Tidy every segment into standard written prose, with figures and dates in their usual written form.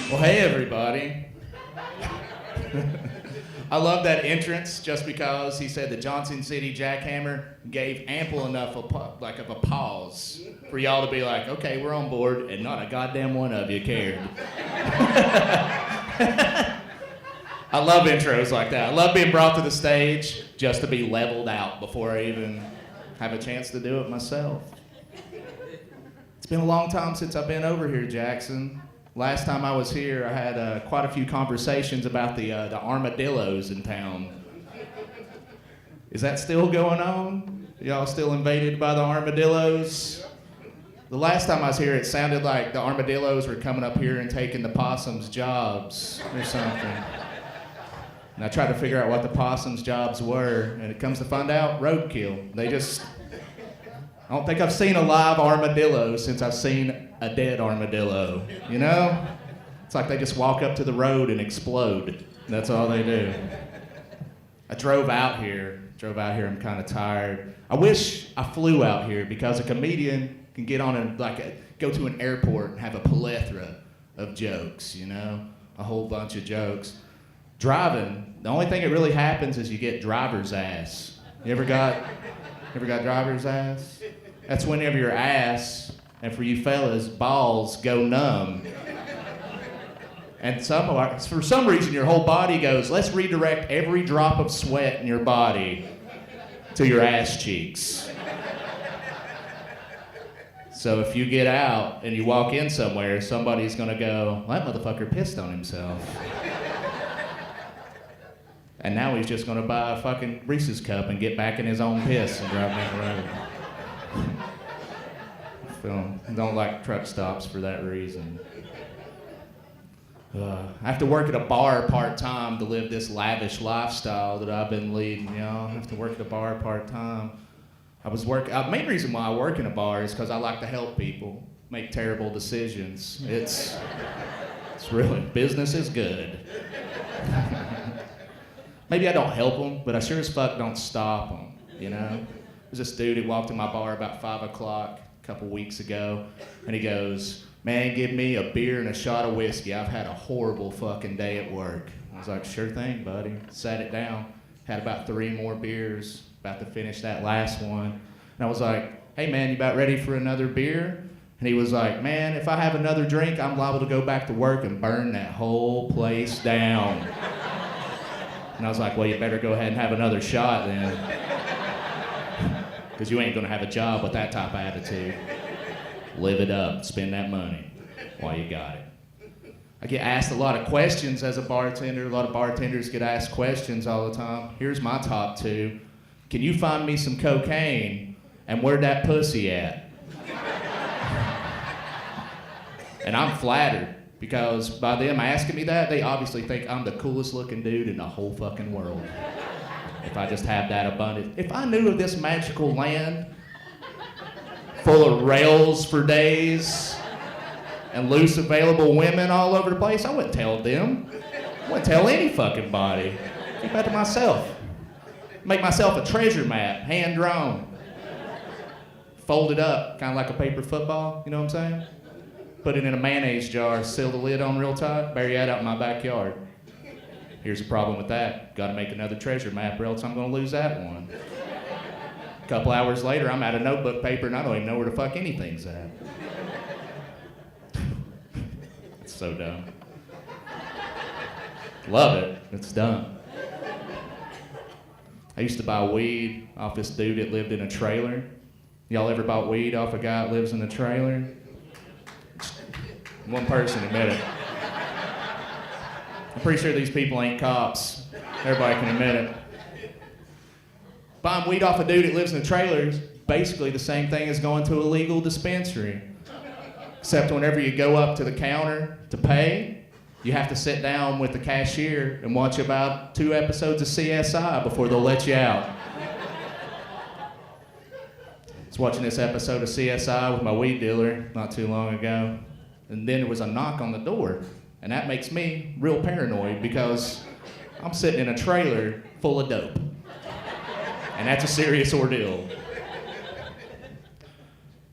Well, hey, everybody. I love that entrance just because he said the Johnson City Jackhammer gave ample enough of a pause for y'all to be like, okay, we're on board, and not a goddamn one of you cared. I love intros like that. I love being brought to the stage just to be leveled out before I even have a chance to do it myself. It's been a long time since I've been over here, Jackson. Last time I was here, I had quite a few conversations about the armadillos in town. Is that still going on? Y'all still invaded by the armadillos? The last time I was here, it sounded like the armadillos were coming up here and taking the possums' jobs or something. And I tried to figure out what the possums' jobs were, and it comes to find out, roadkill. I don't think I've seen a live armadillo since I've seen a dead armadillo, you know? It's like they just walk up to the road and explode. That's all they do. I drove out here, I'm kind of tired. I wish I flew out here because a comedian can get on go to an airport and have a plethora of jokes, you know? A whole bunch of jokes. Driving, the only thing that really happens is you get driver's ass. You ever got driver's ass? That's whenever your ass, and for you fellas, balls go numb. And for some reason, your whole body goes, let's redirect every drop of sweat in your body to your ass cheeks. So if you get out and you walk in somewhere, somebody's gonna go, well, that motherfucker pissed on himself. And now he's just gonna buy a fucking Reese's cup and get back in his own piss and drive down the road. I don't like truck stops for that reason. I have to work at a bar part-time to live this lavish lifestyle that I've been leading, you know? I have to work at a bar part-time. The main reason why I work in a bar is because I like to help people make terrible decisions. It's really, business is good. Maybe I don't help them, but I sure as fuck don't stop them, you know? There's this dude who walked in my bar about 5 o'clock a couple weeks ago, and he goes, man, give me a beer and a shot of whiskey. I've had a horrible fucking day at work. I was like, sure thing, buddy. Sat it down, had about 3 more beers, about to finish that last one. And I was like, hey man, you about ready for another beer? And he was like, man, if I have another drink, I'm liable to go back to work and burn that whole place down. And I was like, well, you better go ahead and have another shot then. Because you ain't gonna have a job with that type of attitude. Live it up, spend that money while you got it. I get asked a lot of questions as a bartender. A lot of bartenders get asked questions all the time. Here's my top 2. Can you find me some cocaine? And where'd that pussy at? And I'm flattered. Because by them asking me that, they obviously think I'm the coolest looking dude in the whole fucking world. If I just have that abundance. If I knew of this magical land full of rails for days and loose available women all over the place, I wouldn't tell them. I wouldn't tell any fucking body. Keep that to myself. Make myself a treasure map, hand drawn. Fold it up, kind of like a paper football, you know what I'm saying? Put it in a mayonnaise jar, seal the lid on real tight, bury that out in my backyard. Here's the problem with that. Gotta make another treasure map or else I'm gonna lose that one. A couple hours later, I'm out of notebook paper and I don't even know where the fuck anything's at. It's so dumb. Love it, it's dumb. I used to buy weed off this dude that lived in a trailer. Y'all ever bought weed off a guy that lives in a trailer? One person admit it. I'm pretty sure these people ain't cops. Everybody can admit it. Buying weed off a dude that lives in a trailer is basically the same thing as going to a legal dispensary. Except whenever you go up to the counter to pay, you have to sit down with the cashier and watch about 2 episodes of CSI before they'll let you out. I was watching this episode of CSI with my weed dealer not too long ago. And then there was a knock on the door. And that makes me real paranoid because I'm sitting in a trailer full of dope. And that's a serious ordeal.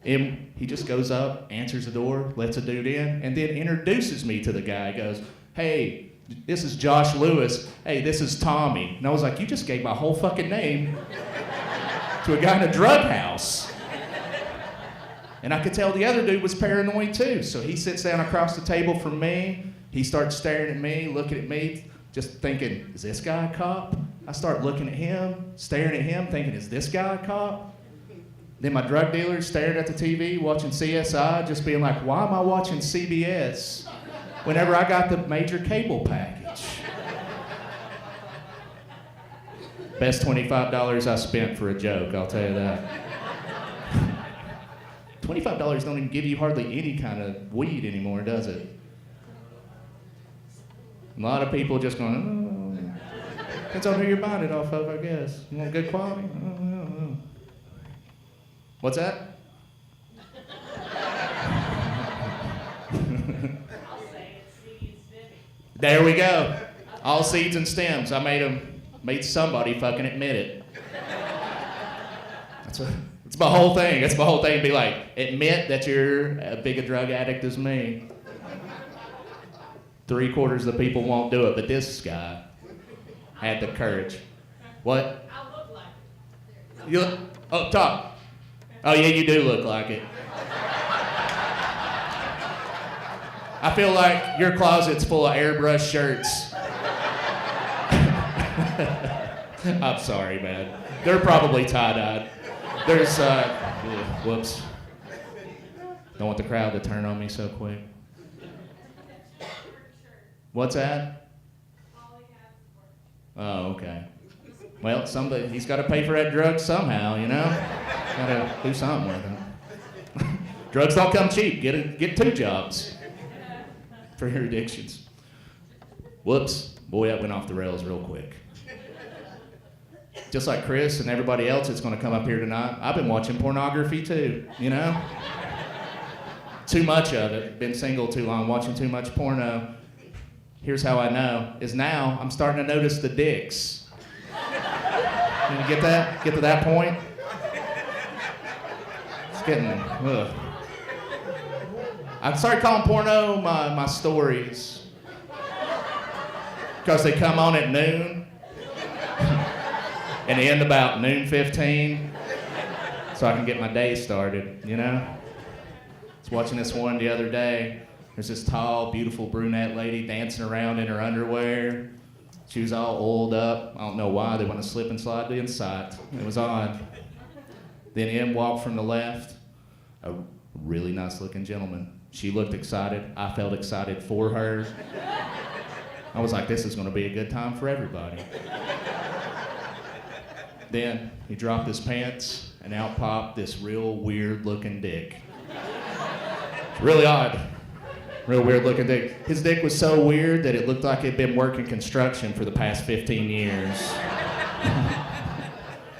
In he just goes up, answers the door, lets a dude in, and then introduces me to the guy. He goes, hey, this is Josh Lewis. Hey, this is Tommy. And I was like, you just gave my whole fucking name to a guy in a drug house. And I could tell the other dude was paranoid too. So he sits down across the table from me. He starts staring at me, looking at me, just thinking, is this guy a cop? I start looking at him, staring at him, thinking, is this guy a cop? Then my drug dealer staring at the TV, watching CSI, just being like, why am I watching CBS whenever I got the major cable package? Best $25 I spent for a joke, I'll tell you that. $25 don't even give you hardly any kind of weed anymore, does it? A lot of people just going, oh, depends on who you're buying it off of, I guess. You want good quality? Oh. What's that? There we go. All seeds and stems. I made somebody fucking admit it. It's my whole thing. It's my whole thing. Be like, admit that you're as big a drug addict as me. 3/4 of the people won't do it, but this guy had the courage. What? I look like it. You look, oh, talk. Oh yeah, you do look like it. I feel like your closet's full of airbrush shirts. I'm sorry, man. They're probably tie-dyed. There's, whoops. Don't want the crowd to turn on me so quick. What's that? Oh, okay. Well, he's got to pay for that drug somehow, you know? Got to do something with it. Drugs don't come cheap. Get 2 jobs for your addictions. Whoops. Boy, that went off the rails real quick. Just like Chris and everybody else that's going to come up here tonight, I've been watching pornography too, you know? Too much of it. Been single too long, watching too much porno. Here's how I know, is now I'm starting to notice the dicks. You get that? Get to that point? It's getting, ugh. I started calling porno my stories. Because they come on at noon. And they end about noon 15. So I can get my day started, you know? I was watching this one the other day. There's this tall, beautiful brunette lady dancing around in her underwear. She was all oiled up. I don't know why. They want to slip and slide the inside. It was odd. Then in walked from the left a really nice looking gentleman. She looked excited. I felt excited for her. I was like, this is going to be a good time for everybody. Then he dropped his pants and out popped this real weird looking dick. It's really odd. Real weird looking dick. His dick was so weird that it looked like he'd been working construction for the past 15 years.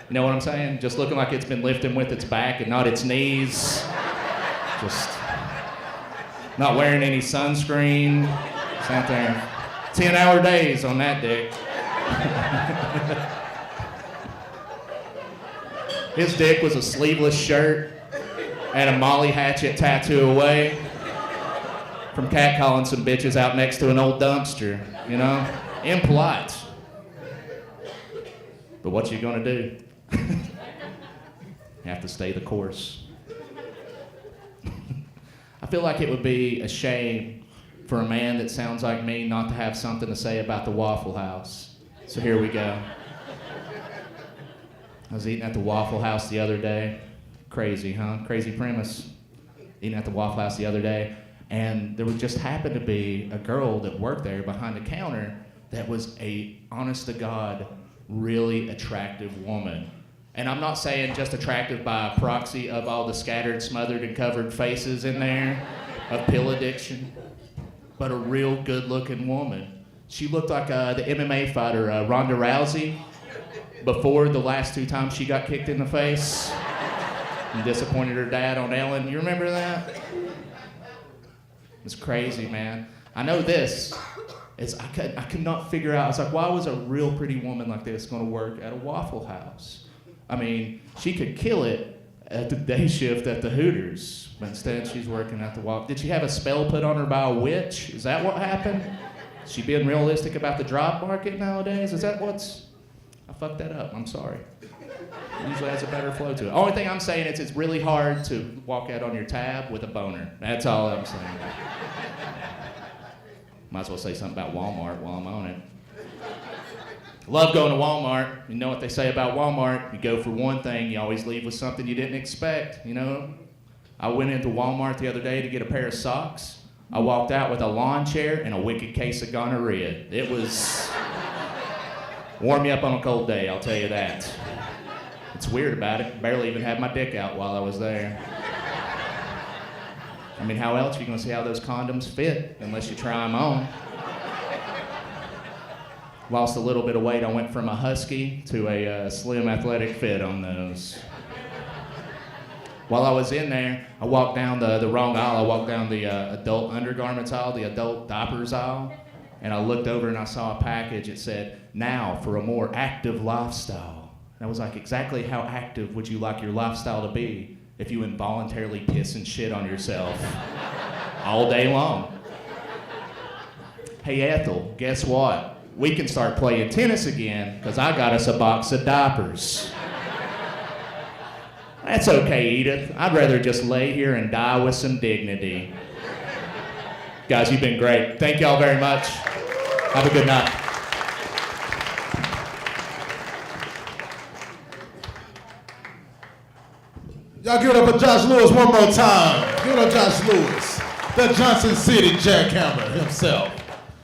You know what I'm saying? Just looking like it's been lifting with its back and not its knees. Just not wearing any sunscreen. Sat there. 10-hour days on that dick. His dick was a sleeveless shirt and a Molly Hatchet tattoo away from catcalling some bitches out next to an old dumpster, you know? Impolite. But what you gonna do? You have to stay the course. I feel like it would be a shame for a man that sounds like me not to have something to say about the Waffle House. So here we go. I was eating at the Waffle House the other day. Crazy, huh? Crazy premise. Eating at the Waffle House the other day, and there would just happen to be a girl that worked there behind the counter that was a, honest to God, really attractive woman. And I'm not saying just attractive by proxy of all the scattered, smothered, and covered faces in there of pill addiction, but a real good-looking woman. She looked like the MMA fighter Ronda Rousey before the last 2 times she got kicked in the face and disappointed her dad on Ellen. You remember that? It's crazy, man. I know this. I could not figure out. I was like, why was a real pretty woman like this going to work at a Waffle House? I mean, she could kill it at the day shift at the Hooters. But instead, she's working at the Walk. Did she have a spell put on her by a witch? Is that what happened? Is she being realistic about the job market nowadays? Is that what's... I fucked that up. I'm sorry. It usually has a better flow to it. Only thing I'm saying is it's really hard to walk out on your tab with a boner. That's all I'm saying. Might as well say something about Walmart while I'm on it. Love going to Walmart. You know what they say about Walmart? You go for one thing, you always leave with something you didn't expect, you know? I went into Walmart the other day to get a pair of socks. I walked out with a lawn chair and a wicked case of gonorrhea. It was... warmed me up on a cold day, I'll tell you that. It's weird about it. Barely even had my dick out while I was there. I mean, how else are you gonna see how those condoms fit unless you try them on? Lost a little bit of weight. I went from a husky to a slim athletic fit on those. While I was in there, I walked down the wrong aisle. I walked down the adult undergarments aisle, the adult diapers aisle, and I looked over and I saw a package. It said, "Now for a more active lifestyle." And I was like, exactly how active would you like your lifestyle to be if you involuntarily piss and shit on yourself all day long? Hey Ethel, guess what? We can start playing tennis again because I got us a box of diapers. That's okay, Edith. I'd rather just lay here and die with some dignity. Guys, you've been great. Thank y'all very much. Have a good night. Y'all give it up for Josh Lewis one more time. Give it up Josh Lewis, the Johnson City jackhammer himself.